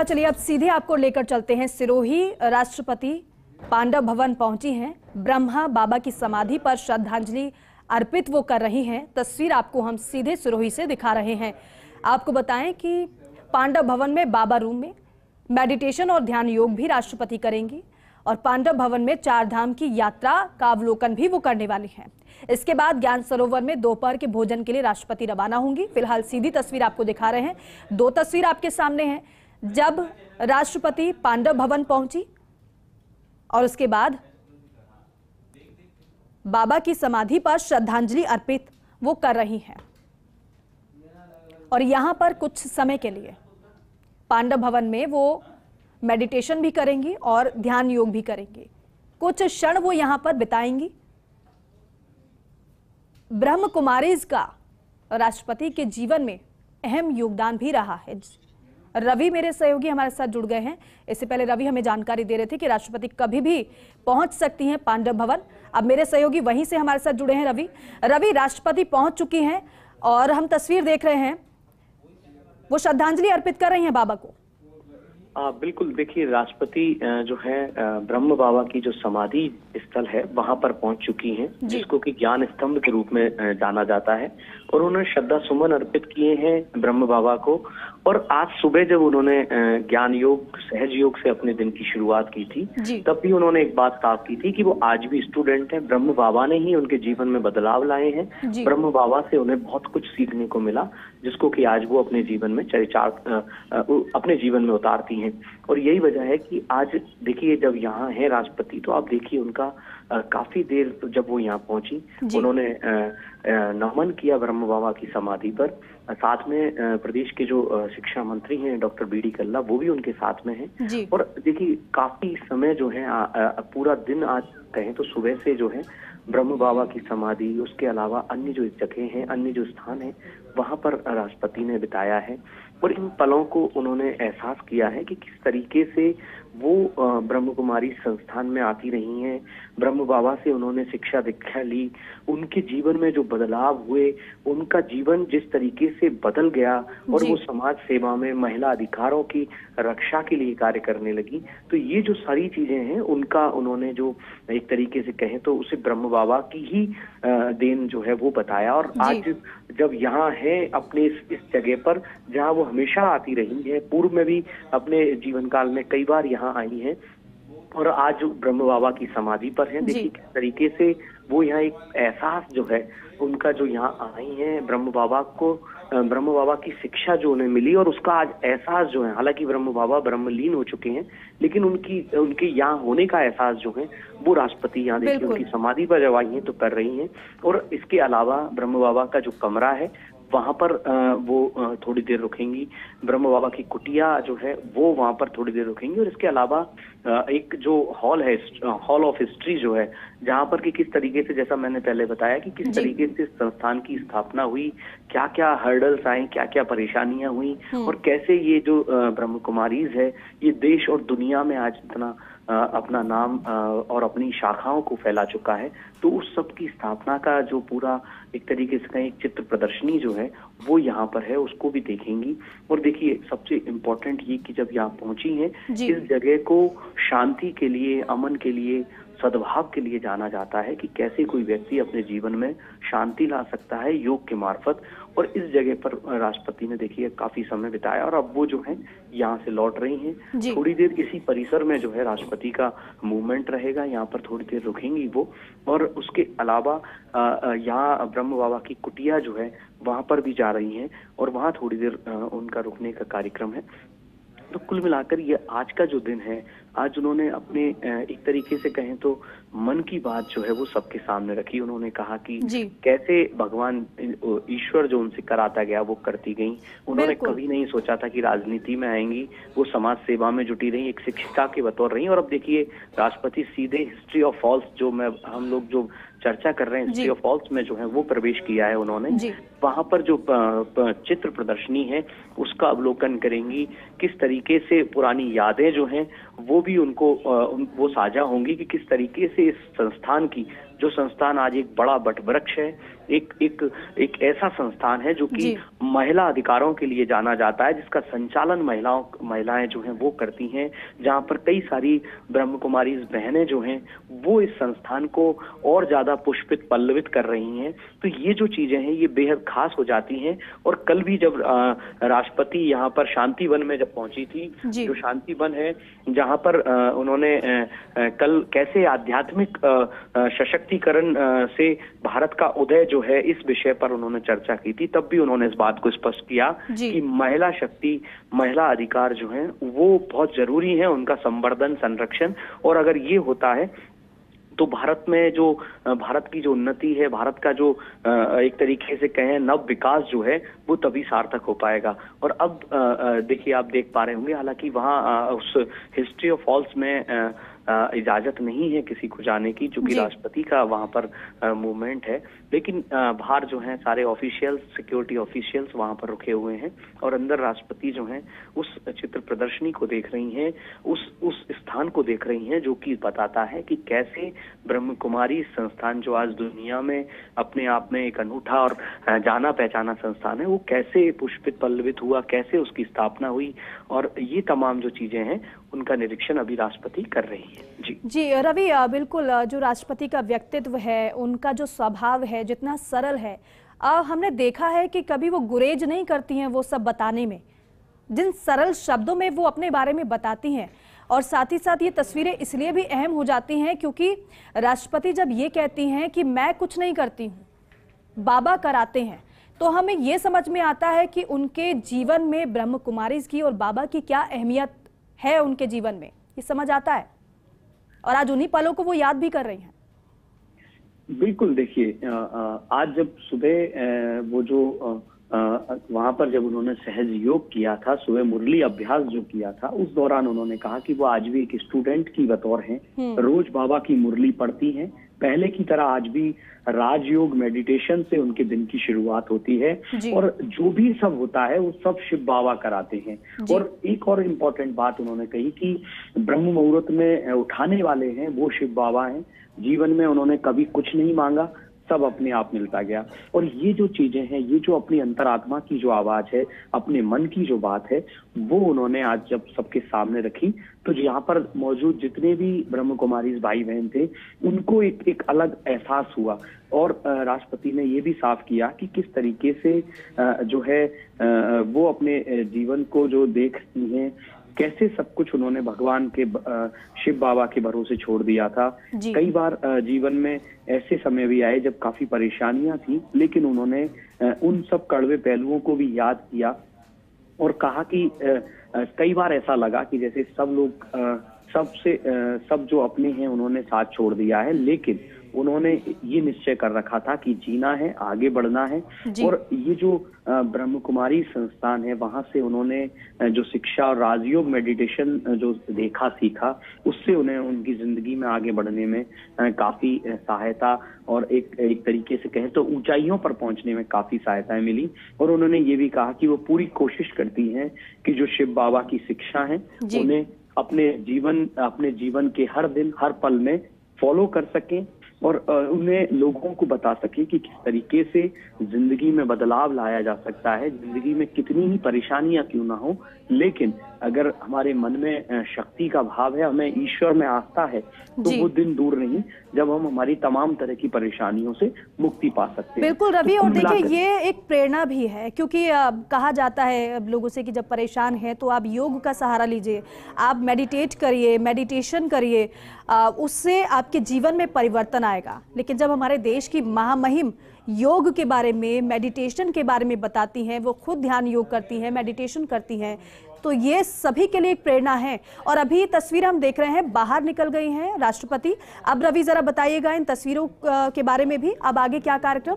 चलिए अब सीधे आपको लेकर चलते हैं सिरोही। राष्ट्रपति पांडव भवन पहुंची हैं। ब्रह्मा बाबा की समाधि पर श्रद्धांजलि अर्पित वो कर रही हैं। तस्वीर आपको हम सीधे सिरोही से दिखा रहे हैं। आपको बताएं कि पांडव भवन में बाबा रूम में मेडिटेशन और ध्यान योग भी राष्ट्रपति करेंगी और पांडव भवन में 4 धाम की यात्रा का अवलोकन भी वो करने वाली हैं। इसके बाद ज्ञान सरोवर में दोपहर के भोजन के लिए राष्ट्रपति रवाना होंगी। फिलहाल सीधी तस्वीर आपको दिखा रहे हैं। 2 तस्वीर आपके सामने हैं, जब राष्ट्रपति पांडव भवन पहुंची और उसके बाद बाबा की समाधि पर श्रद्धांजलि अर्पित वो कर रही हैं। और यहां पर कुछ समय के लिए पांडव भवन में वो मेडिटेशन भी करेंगी और ध्यान योग भी करेंगी। कुछ क्षण वो यहां पर बिताएंगी। ब्रह्म कुमारीज का राष्ट्रपति के जीवन में अहम योगदान भी रहा है। रवि मेरे सहयोगी हमारे साथ जुड़ गए हैं। इससे पहले रवि हमें जानकारी दे रहे थे कि राष्ट्रपति कभी भी पहुंच सकती हैं पांडव भवन। अब मेरे सहयोगी वहीं से हमारे साथ जुड़े हैं। रवि राष्ट्रपति पहुंच चुकी हैं और हम तस्वीर देख रहे हैं, वो श्रद्धांजलि अर्पित कर रही हैं बाबा को। बिल्कुल, देखिए राष्ट्रपति जो है ब्रह्म बाबा की जो समाधि स्थल है वहां पर पहुंच चुकी हैं, जिसको कि ज्ञान स्तंभ के रूप में जाना जाता है। और उन्होंने श्रद्धा सुमन अर्पित किए हैं ब्रह्म बाबा को। और आज सुबह जब उन्होंने ज्ञान योग सहज योग से अपने दिन की शुरुआत की थी, तब भी उन्होंने एक बात साफ की थी कि वो आज भी स्टूडेंट हैं। ब्रह्म बाबा ने ही उनके जीवन में बदलाव लाए हैं। ब्रह्म बाबा से उन्हें बहुत कुछ सीखने को मिला, जिसको कि आज वो अपने जीवन में अपने जीवन में उतारती हैं। और यही वजह है कि आज देखिए जब यहाँ है राष्ट्रपति, तो आप देखिए उनका काफी देर जब वो यहाँ पहुंची, उन्होंने नमन किया ब्रह्म बाबा की समाधि पर। साथ में प्रदेश के जो शिक्षा मंत्री हैं डॉक्टर बी.डी. कल्ला, वो भी उनके साथ में हैं। और देखिए काफी समय जो है पूरा दिन आज कहें तो सुबह से जो है ब्रह्म बाबा की समाधि, उसके अलावा अन्य जो जगह हैं, अन्य जो स्थान है, वहां पर राष्ट्रपति ने बिताया है। और इन पलों को उन्होंने एहसास किया है कि किस तरीके से वो ब्रह्म कुमारी संस्थान में आती रही हैं। ब्रह्म बाबा से उन्होंने शिक्षा दीक्षा ली। उनके जीवन में जो बदलाव हुए, उनका जीवन जिस तरीके से बदल गया और वो समाज सेवा में महिला अधिकारों की रक्षा के लिए कार्य करने लगी, तो ये जो सारी चीजें हैं उनका उन्होंने जो एक तरीके से कहें तो उसे ब्रह्म बाबा की ही देन जो है वो बताया। और आज जब यहाँ है अपने इस जगह पर जहाँ वो हमेशा आती रही है, पूर्व में भी अपने जीवन काल में कई बार यहाँ आई हैं, और आज ब्रह्म बाबा की समाधि पर हैं। देखिए किस तरीके से वो यहाँ एक एहसास जो है उनका, जो यहाँ आई हैं ब्रह्म बाबा की शिक्षा जो उन्हें मिली, और उसका आज एहसास जो है, हालांकि ब्रह्म बाबा ब्रह्मलीन हो चुके हैं, लेकिन उनके यहाँ होने का एहसास जो है वो राष्ट्रपति यहाँ देखिए उनकी समाधि पर जब आई हैं तो कर रही हैं। और इसके अलावा ब्रह्म बाबा का जो कमरा है वहां पर वो थोड़ी देर रुकेंगी। ब्रह्म बाबा की कुटिया जो है वो वहां पर थोड़ी देर रुकेंगी। और इसके अलावा एक जो हॉल है, हॉल ऑफ हिस्ट्री जो है, जहां पर कि किस तरीके से, जैसा मैंने पहले बताया कि किस तरीके से संस्थान की स्थापना हुई, क्या क्या हर्डल्स आए, क्या क्या परेशानियां हुई, और कैसे ये जो ब्रह्म कुमारीज है ये देश और दुनिया में आज इतना अपना नाम और अपनी शाखाओं को फैला चुका है। तो उस सब की स्थापना का जो पूरा एक तरीके से कहीं चित्र प्रदर्शनी जो है वो यहाँ पर है, उसको भी देखेंगी। और देखिए सबसे इम्पोर्टेंट ये कि जब यहाँ पहुंची हैं, इस जगह को शांति के लिए, अमन के लिए, सद्भाव के लिए जाना जाता है कि कैसे कोई व्यक्ति अपने जीवन में शांति ला सकता है योग के मार्फत। और इस जगह पर राष्ट्रपति ने देखिए काफी समय बिताया, और अब वो जो है यहाँ से लौट रही हैं। थोड़ी देर इसी परिसर में जो है राष्ट्रपति का मूवमेंट रहेगा, यहाँ पर थोड़ी देर रुकेंगी वो। और उसके अलावा यहाँ ब्रह्म बाबा की कुटिया जो है वहां पर भी जा रही हैं, और वहां थोड़ी देर उनका रुकने का कार्यक्रम है। तो कुल मिलाकर ये आज का जो दिन है, आज उन्होंने अपने एक तरीके से कहें तो मन की बात जो है वो सबके सामने रखी। उन्होंने कहा कि कैसे भगवान ईश्वर जो उनसे कराता गया वो करती गई। उन्होंने कभी नहीं सोचा था कि राजनीति में आएंगी, वो समाज सेवा में जुटी रही, एक शिक्षिका के बतौर रही। और अब देखिए राष्ट्रपति सीधे हिस्ट्री ऑफ फॉल्स जो हम लोग जो चर्चा कर रहे हैं, हिस्ट्री ऑफ फॉल्स में जो है वो प्रवेश किया है उन्होंने। वहां पर जो चित्र प्रदर्शनी है उसका अवलोकन करेंगी। किस तरीके से पुरानी यादें जो हैं वो भी उनको वो साझा होंगी कि किस तरीके से इस संस्थान की जो संस्थान आज एक बड़ा वटवृक्ष है, एक ऐसा संस्थान है जो कि महिला अधिकारों के लिए जाना जाता है, जिसका संचालन महिलाएं जो हैं वो करती हैं, जहां पर कई सारी ब्रह्म कुमारी बहनें जो हैं वो इस संस्थान को और ज्यादा पुष्पित पल्लवित कर रही हैं। तो ये जो चीजें हैं ये बेहद खास हो जाती हैं। और कल भी जब राष्ट्रपति यहाँ पर शांति वन में जब पहुंची थी, जो शांति वन है जहां पर उन्होंने कल कैसे आध्यात्मिक सशक्तिकरण से भारत का उदय जो है इस विषय पर उन्होंने चर्चा की थी, तब भी उन्होंने इस बात को स्पष्ट किया कि महिला शक्ति, महिला अधिकार जो हैं वो बहुत जरूरी है, उनका संवर्धन, संरक्षण। और अगर ये होता है तो भारत में जो भारत की जो उन्नति है, भारत का जो एक तरीके से कहें नव विकास जो है वो तभी सार्थक हो पाएगा। और अब देखिए, आप देख पा रहे होंगे, हालांकि वहाँ उस हिस्ट्री ऑफ फॉल्स में इजाजत नहीं है किसी को जाने की, जो कि राष्ट्रपति का वहां पर मूवमेंट है, लेकिन बाहर जो हैं सारे ऑफिशियल्स, सिक्योरिटी ऑफिशियल्स वहां पर रुके हुए हैं और अंदर राष्ट्रपति जो हैं उस चित्र प्रदर्शनी को देख रही हैं, उस स्थान को देख रही हैं, जो कि बताता है कि कैसे ब्रह्म कुमारी संस्थान जो आज दुनिया में अपने आप में एक अनूठा और जाना पहचाना संस्थान है, वो कैसे पुष्पित पल्लवित हुआ, कैसे उसकी स्थापना हुई। और ये तमाम जो चीजें हैं उनका निरीक्षण अभी राष्ट्रपति कर रही है। जी रवि, बिल्कुल जो राष्ट्रपति का व्यक्तित्व है, उनका जो स्वभाव है, जितना सरल है, हमने देखा है कि कभी वो गुरेज नहीं करती हैं वो सब बताने में, जिन सरल शब्दों में वो अपने बारे में बताती हैं। और साथ ही साथ ये तस्वीरें इसलिए भी अहम हो जाती हैं क्योंकि राष्ट्रपति जब ये कहती हैं कि मैं कुछ नहीं करती हूँ, बाबा कराते हैं, तो हमें ये समझ में आता है कि उनके जीवन में ब्रह्म कुमारी की और बाबा की क्या अहमियत है उनके जीवन में, ये समझ आता है। और आज उन्हीं पलों को वो याद भी कर रही हैं। बिल्कुल, देखिए, आज जब सुबह वो जो वहां पर जब उन्होंने सहज योग किया था, सुबह मुरली अभ्यास जो किया था, उस दौरान उन्होंने कहा कि वो आज भी एक स्टूडेंट की बतौर हैं, रोज बाबा की मुरली पढ़ती हैं। पहले की तरह आज भी राजयोग मेडिटेशन से उनके दिन की शुरुआत होती है और जो भी सब होता है वो सब शिव बाबा कराते हैं। और एक और इम्पोर्टेंट बात उन्होंने कही कि ब्रह्म मुहूर्त में उठाने वाले हैं वो शिव बाबा हैं। जीवन में उन्होंने कभी कुछ नहीं मांगा, सब अपने आप मिलता गया। और ये जो चीजें हैं, ये जो अपनी अंतरात्मा की जो आवाज है, अपने मन की जो बात है, वो उन्होंने आज जब सबके सामने रखी, तो यहाँ पर मौजूद जितने भी ब्रह्म कुमारी भाई बहन थे, उनको एक अलग एहसास हुआ। और राष्ट्रपति ने ये भी साफ किया कि किस तरीके से जो है वो अपने जीवन को जो देखती हैं, कैसे सब कुछ उन्होंने भगवान के शिव बाबा के भरोसे छोड़ दिया था। कई बार जीवन में ऐसे समय भी आए जब काफी परेशानियां थी, लेकिन उन्होंने उन सब कड़वे पहलुओं को भी याद किया और कहा कि कई बार ऐसा लगा कि जैसे सब लोग सब जो अपने हैं उन्होंने साथ छोड़ दिया है, लेकिन उन्होंने ये निश्चय कर रखा था कि जीना है, आगे बढ़ना है। और ये जो ब्रह्म कुमारी संस्थान है, वहां से उन्होंने जो शिक्षा और राजयोग मेडिटेशन जो देखा सीखा, उससे उन्हें उनकी जिंदगी में आगे बढ़ने में काफी सहायता और एक तरीके से कहें तो ऊंचाइयों पर पहुंचने में काफी सहायताएं मिली। और उन्होंने ये भी कहा कि वो पूरी कोशिश करती हैं कि जो शिव बाबा की शिक्षा है उन्हें अपने जीवन के हर दिन हर पल में फॉलो कर सकें और उन्हें लोगों को बता सके कि किस तरीके से जिंदगी में बदलाव लाया जा सकता है। जिंदगी में कितनी ही परेशानियां क्यों ना हो, लेकिन अगर हमारे मन में शक्ति का भाव है, हमें ईश्वर में आस्था है, तो वो दिन दूर नहीं जब हम हमारी तमाम तरह की परेशानियों से मुक्ति पा सकते हैं। बिल्कुल रवि, और देखिए ये एक प्रेरणा भी है, क्योंकि कहा जाता है लोगों से कि जब परेशान है तो आप योग का सहारा लीजिए, आप मेडिटेट करिए, मेडिटेशन करिए, उससे आपके जीवन में परिवर्तन आएगा। लेकिन जब हमारे देश की महामहिम योग के बारे में, मेडिटेशन के बारे में बताती हैं, वो खुद ध्यान योग करती हैं, मेडिटेशन करती हैं, तो ये सभी के लिए एक प्रेरणा है। और अभी तस्वीर हम देख रहे हैं, बाहर निकल गई हैं राष्ट्रपति। अब रवि जरा बताइएगा इन तस्वीरों के बारे में भी, अब आगे क्या कार्यक्रम?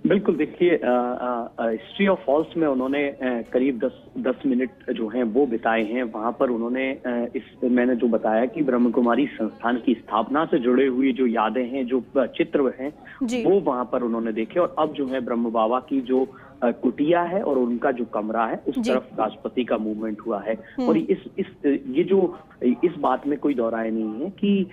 बिल्कुल, देखिए हिस्ट्री ऑफ फॉल्स में उन्होंने करीब 10 मिनट जो हैं वो बिताए हैं। वहां पर उन्होंने मैंने जो बताया कि ब्रह्म कुमारी संस्थान की स्थापना से जुड़े हुई जो यादें हैं, जो चित्र हैं, वो वहां पर उन्होंने देखे। और अब जो है ब्रह्म बाबा की जो कुटिया है और उनका जो कमरा है, उस तरफ राष्ट्रपति का मूवमेंट हुआ है। और इस बात में कोई दौराय नहीं है कि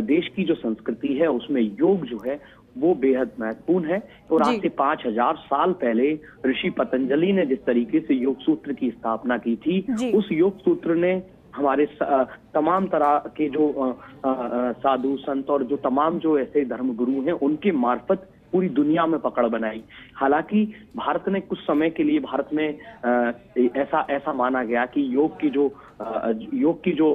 देश की जो संस्कृति है उसमें योग जो है वो बेहद महत्वपूर्ण है। और आज से 5000 साल पहले ऋषि पतंजलि ने जिस तरीके से योग सूत्र की स्थापना की थी, उस योग सूत्र ने हमारे तमाम तरह के जो साधु संत और जो तमाम जो ऐसे धर्म गुरु हैं, उनके मार्फत पूरी दुनिया में पकड़ बनाई। हालांकि भारत ने कुछ समय के लिए ऐसा माना गया कि योग की जो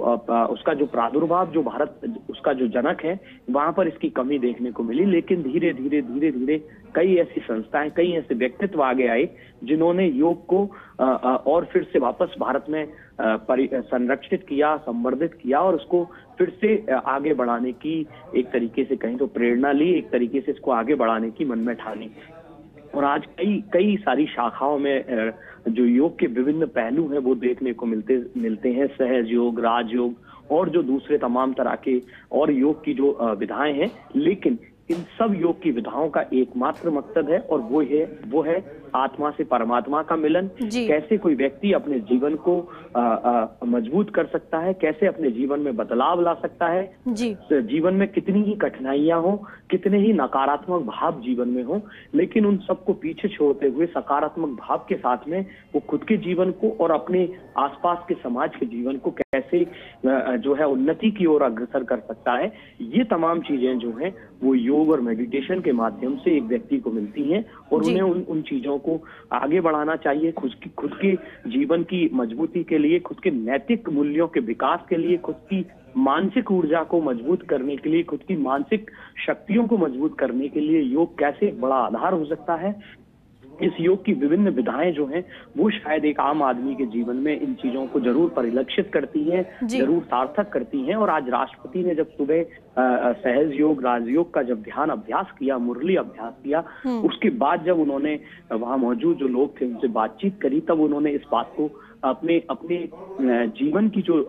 उसका जो प्रादुर्भाव जो भारत उसका जो जनक है, वहां पर इसकी कमी देखने को मिली। लेकिन धीरे धीरे कई ऐसी संस्थाएं, कई ऐसे व्यक्तित्व आगे आए जिन्होंने योग को और फिर से वापस भारत में संरक्षित किया, संवर्धित किया और उसको फिर से आगे बढ़ाने की एक तरीके से कहीं तो प्रेरणा ली, एक तरीके से इसको आगे बढ़ाने की मन में ठानी। और आज कई सारी शाखाओं में जो योग के विभिन्न पहलू हैं वो देखने को मिलते हैं। सहज योग, राजयोग और जो दूसरे तमाम तरह के और योग की जो विधाएं हैं। लेकिन इन सब योग की विधाओं का एकमात्र मकसद है और वो है आत्मा से परमात्मा का मिलन। कैसे कोई व्यक्ति अपने जीवन को मजबूत कर सकता है, कैसे अपने जीवन में बदलाव ला सकता है। जीवन में कितनी ही कठिनाइयां हो, कितने ही नकारात्मक भाव जीवन में हो, लेकिन उन सबको पीछे छोड़ते हुए सकारात्मक भाव के साथ में वो खुद के जीवन को और अपने आसपास के समाज के जीवन को कैसे जो है उन्नति की ओर अग्रसर कर सकता है। ये तमाम चीजें जो हैं वो योग और मेडिटेशन के माध्यम से एक व्यक्ति को मिलती हैं और उन्हें उन चीजों को आगे बढ़ाना चाहिए। खुद के जीवन की मजबूती के लिए, खुद के नैतिक मूल्यों के विकास के लिए, खुद की मानसिक ऊर्जा को मजबूत करने के लिए, खुद की मानसिक शक्तियों को मजबूत करने के लिए योग कैसे एक बड़ा आधार हो सकता है। इस योग की विभिन्न विधाएं जो हैं वो शायद एक आम आदमी के जीवन में इन चीजों को जरूर परिलक्षित करती हैं, जरूर सार्थक करती हैं। और आज राष्ट्रपति ने जब सुबह सहज योग, राजयोग का जब ध्यान अभ्यास किया, मुरली अभ्यास किया, उसके बाद जब उन्होंने वहां मौजूद जो लोग थे उनसे बातचीत करी, तब उन्होंने इस बात को अपने जीवन की जो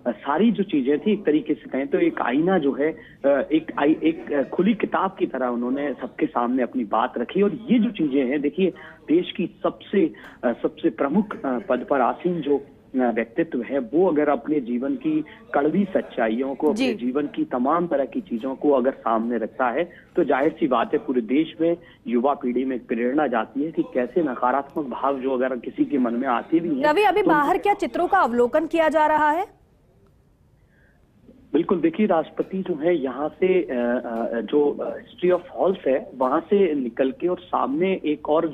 सारी जो चीजें थी, एक तरीके से कहें तो एक आईना जो है, एक खुली किताब की तरह उन्होंने सबके सामने अपनी बात रखी। और ये जो चीजें हैं, देखिए देश की सबसे प्रमुख पद पर आसीन जो व्यक्तित्व है, वो अगर अपने जीवन की कड़वी सच्चाइयों को, अपने जीवन की तमाम तरह की चीजों को अगर सामने रखता है, तो जाहिर सी बात है पूरे देश में युवा पीढ़ी में प्रेरणा जाती है कि कैसे नकारात्मक भाव जो अगर किसी के मन में आते भी हैं। रवि, अभी बाहर क्या चित्रों का अवलोकन किया जा रहा है? बिल्कुल, देखिए राष्ट्रपति जो है यहाँ से जो हिस्ट्री ऑफ हॉल्स है वहां से निकल के और सामने एक और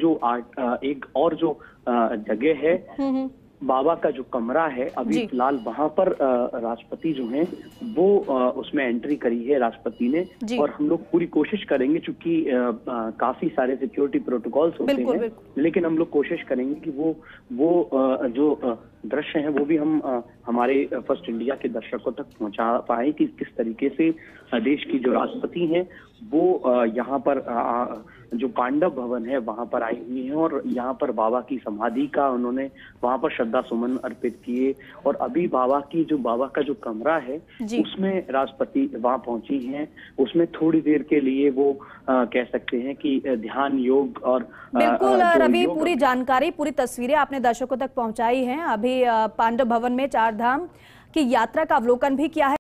जो जगह है, बाबा का जो कमरा है, अभी फिलहाल वहां पर राष्ट्रपति जो हैं वो उसमें एंट्री करी है राष्ट्रपति ने। और हम लोग पूरी कोशिश करेंगे, चूंकि काफी सारे सिक्योरिटी प्रोटोकॉल्स होते हैं, लेकिन हम लोग कोशिश करेंगे कि वो जो दृश्य हैं वो भी हम हमारे फर्स्ट इंडिया के दर्शकों तक पहुंचा पाए कि किस तरीके से देश की जो राष्ट्रपति हैं वो यहाँ पर जो पांडव भवन है वहां पर आई हुई हैं और यहाँ पर बाबा की समाधि का उन्होंने वहां पर श्रद्धा सुमन अर्पित किए। और अभी बाबा का जो कमरा है उसमें राष्ट्रपति वहां पहुंची हैं। उसमें थोड़ी देर के लिए वो कह सकते हैं कि ध्यान, योग और बिल्कुल रवि, पूरी जानकारी, पूरी तस्वीरें आपने दर्शकों तक पहुंचाई हैं। अभी पांडव भवन में 4 धाम की यात्रा का अवलोकन भी किया है।